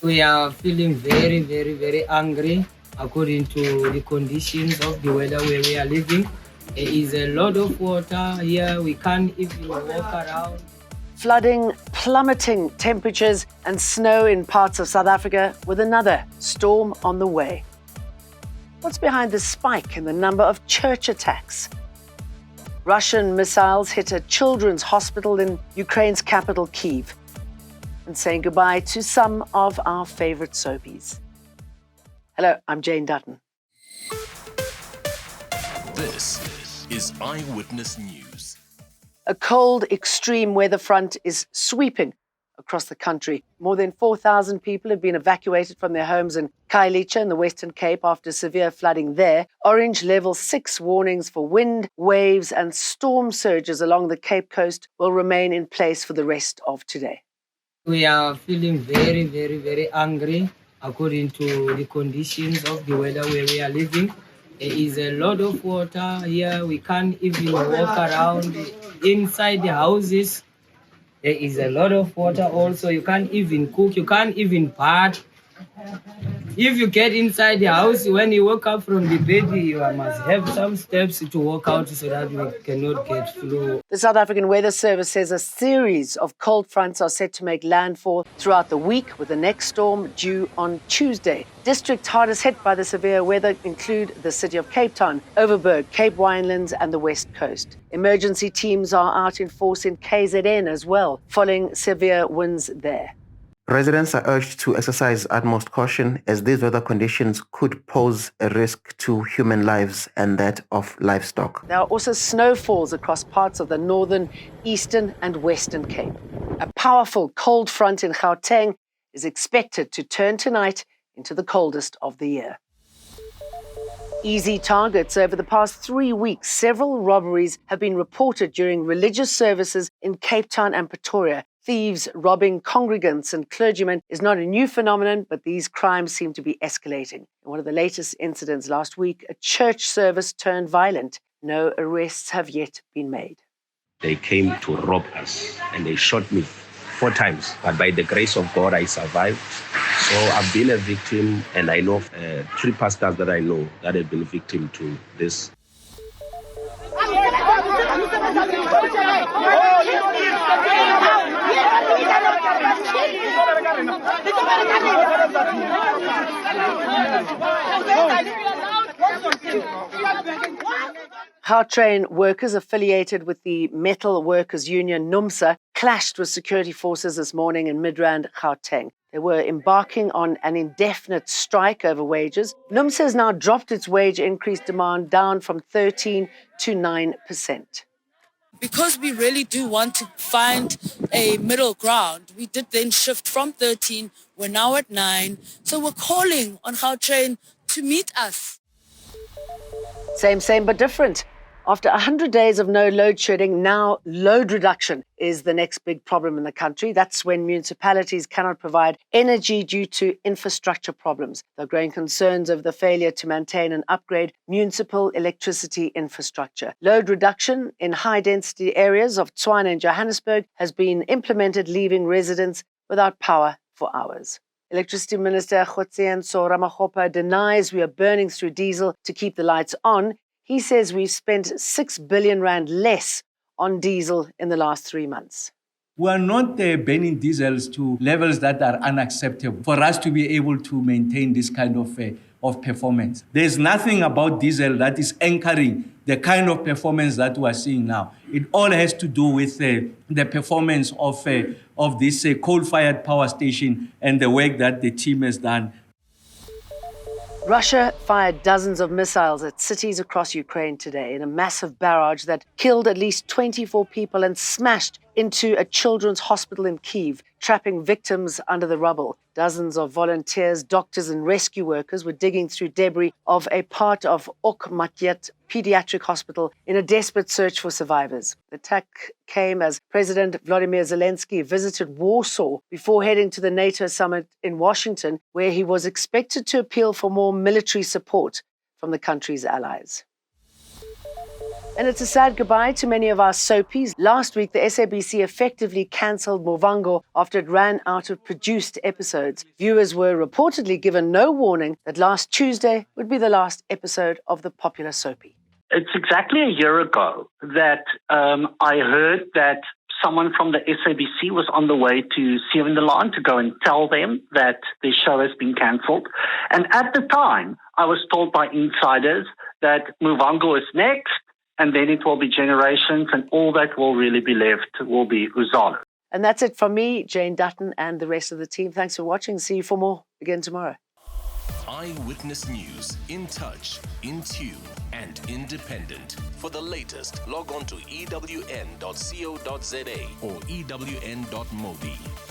We are feeling very, very, very angry according to the conditions of the weather where we are living. There is a lot of water here. We can't even walk around. Flooding, plummeting temperatures and snow in parts of South Africa with another storm on the way. What's behind the spike in the number of church attacks? Russian missiles hit a children's hospital in Ukraine's capital, Kyiv. And saying goodbye to some of our favorite soapies. Hello, I'm Jane Dutton. This is Eyewitness News. A cold, extreme weather front is sweeping across the country. More than 4,000 people have been evacuated from their homes in Khayelitsha in the Western Cape after severe flooding there. Orange level 6 warnings for wind, waves and storm surges along the Cape Coast will remain in place for the rest of today. We are feeling very, very, very angry according to the conditions of the weather where we are living. There is a lot of water here. We can't even walk around inside the houses. There is a lot of water also. You can't even cook. You can't even bath. If you get inside the house, when you wake up from the bed, you must have some steps to walk out so that you cannot get flu. The South African Weather Service says a series of cold fronts are set to make landfall throughout the week, with the next storm due on Tuesday. Districts hardest hit by the severe weather include the city of Cape Town, Overberg, Cape Winelands and the West Coast. Emergency teams are out in force in KZN as well, following severe winds there. Residents are urged to exercise utmost caution as these weather conditions could pose a risk to human lives and that of livestock. There are also snowfalls across parts of the northern, eastern and western Cape. A powerful cold front in Gautrain is expected to turn tonight into the coldest of the year. Easy targets. Over the past 3 weeks, several robberies have been reported during religious services in Cape Town and Pretoria. Thieves robbing congregants and clergymen is not a new phenomenon, but these crimes seem to be escalating. In one of the latest incidents last week, a church service turned violent. No arrests have yet been made. They came to rob us and they shot me 4 times. But by the grace of God, I survived. So I've been a victim, and I know 3 pastors that I know that have been victim to this. Gautrain workers affiliated with the Metal Workers Union, NUMSA, clashed with security forces this morning in Midrand, Gauteng. They were embarking on an indefinite strike over wages. NUMSA has now dropped its wage increase demand down from 13% to 9%. Because we really do want to find a middle ground, we did then shift from 13, we're now at 9. So we're calling on Gautrain to meet us. Same but different. After 100 days of no load shedding, now load reduction is the next big problem in the country. That's when municipalities cannot provide energy due to infrastructure problems. There are growing concerns over the failure to maintain and upgrade municipal electricity infrastructure. Load reduction in high-density areas of Tshwane and Johannesburg has been implemented, leaving residents without power for hours. Electricity Minister Gautrain Ramakgopa denies we are burning through diesel to keep the lights on. He says we've spent 6 billion rand less on diesel in the last 3 months. We are not burning diesels to levels that are unacceptable for us to be able to maintain this kind of performance. There's nothing about diesel that is anchoring the kind of performance that we are seeing now. It all has to do with the performance of this coal-fired power station and the work that the team has done. Russia fired dozens of missiles at cities across Ukraine today in a massive barrage that killed at least 24 people and smashed into a children's hospital in Kyiv, trapping victims under the rubble. Dozens of volunteers, doctors and rescue workers were digging through debris of a part of Okmatyet pediatric hospital in a desperate search for survivors. The attack came as President Volodymyr Zelensky visited Warsaw before heading to the NATO summit in Washington, where he was expected to appeal for more military support from the country's allies. And it's a sad goodbye to many of our soapies. Last week, the SABC effectively cancelled Movango after it ran out of produced episodes. Viewers were reportedly given no warning that last Tuesday would be the last episode of the popular soapie. It's exactly a year ago that I heard that someone from the SABC was on the way to Sievendelaan to go and tell them that the show has been cancelled. And at the time, I was told by insiders that Movango is next, and then it will be Generations, and all that will really be left will be Uzalo. And that's it from me, Jane Dutton, and the rest of the team. Thanks for watching. See you for more again tomorrow. Eyewitness News, in touch, in tune, and independent. For the latest, log on to ewn.co.za or ewn.mobi.